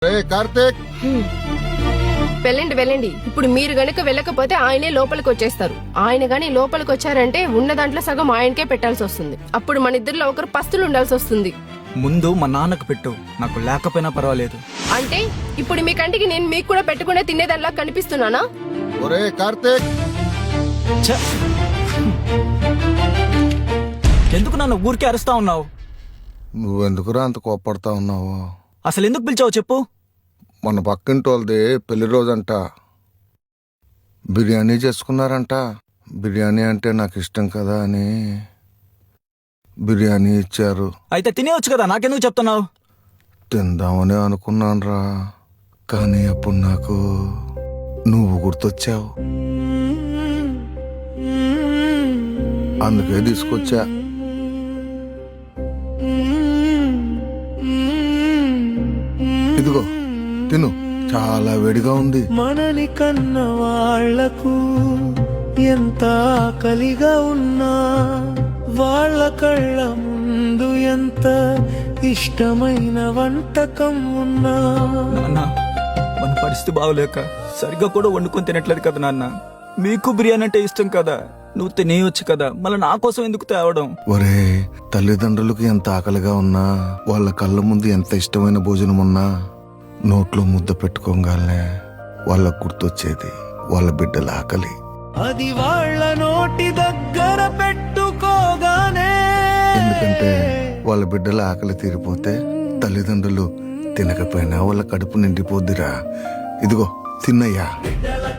కార్తీక్ వెళ్ళండి వెళ్ళండి. ఇప్పుడు మీరు గనుక వెళ్ళకపోతే ఆయనే లోపలికి వచ్చేస్తారు. ఆయన గాని లోపలికి వచ్చారంటే ఉన్న దాంట్లో సగం ఆయనకే పెట్టాల్సి వస్తుంది. అప్పుడు మన ఇద్దరిలో ఒకరు పస్తులు ఉండాల్సి వస్తుంది. ముందు మా నాన్నకు పెట్టు, నాకు లేకపోయినా పర్వాలేదు. అంటే ఇప్పుడు మీ కంటికి నేను మీకు కూడా పెట్టకుండా తినేదల్లా కనిపిస్తున్నానా? ఒరే కార్తీక్, ఛ! ఎందుకు నన్ను ఊరికే అరుస్తా ఉన్నావు? నువ్వెందుకురా అంత కోప్పడతా ఉన్నావు? అసలు ఎందుకు పిలిచావు చెప్పు. మన పక్కింటి వాళ్ళది పెళ్లి రోజంట, బిర్యానీ చేసుకున్నారంట. బిర్యానీ అంటే నాకు ఇష్టం కదా అని బిర్యానీ ఇచ్చారు. అయితే తినేవచ్చు కదా, నాకెందుకు చెప్తున్నావు? తిందామని అనుకున్నానురా, కానీ అప్పుడు నాకు నువ్వు గుర్తొచ్చావు, అందుకే తీసుకొచ్చా. ఇదిగో తిను, చాలా వేడిగా ఉంది. మనని కన్న వాళ్లకు ఎంత ఆకలిగా ఉన్నా, వాళ్ళ కళ్ళ ముందు ఎంత ఇష్టమైన వంటకం ఉన్నా. నాన్న, మన పరిస్థితి బాగోలేక సరిగ్గా కూడా వండుకొని తినట్లేదు కదా నాన్న. మీకు బిర్యానీ అంటే ఇష్టం కదా, నువ్వు తినేయొచ్చు కదా, మళ్ళీ నా కోసం ఎందుకు తేవడం? ఒరే, తల్లిదండ్రులకు ఎంత ఆకలిగా ఉన్నా, వాళ్ళ కళ్ళ ముందు ఎంత ఇష్టమైన భోజనం ఉన్నా, నోట్లో ముద్ద పెట్టుకోగానే వాళ్ళకు గుర్తొచ్చేది వాళ్ళ బిడ్డల ఆకలి. అది వాళ్ళ నోటి దగ్గర పెట్టుకోగానే, ఎందుకంటే వాళ్ళ బిడ్డల ఆకలి తీరిపోతే తల్లిదండ్రులు తినకపోయినా వాళ్ళ కడుపు నిండిపోద్దిరా. ఇదిగో తిన్నయ్యా.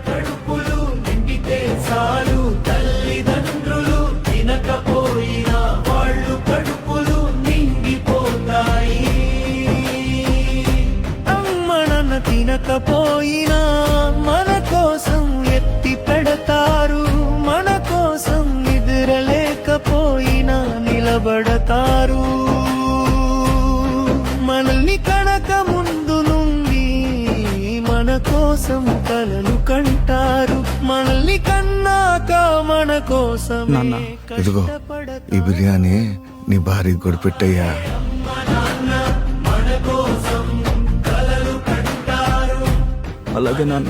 కడుపులు నిండితే చాలు, తల్లిదండ్రులు తినకపోయినా వాళ్ళు కడుపులు నిండిపోతాయి. అమ్మనన్న తినకపోయినా మన కోసం ఎత్తి పెడతారు, మన కోసం నిద్రలేకపోయినా నిలబడతారు. మనల్ని కనక ముందు నుండి మన కోసం కలలు కంటారు, మనల్ని కన్నాక మన కోసం నాన్న, ఇదిగో ఈ బిర్యానీ నీ భార్య గొడిపెట్టయ్యా. అలాగే నాన్న.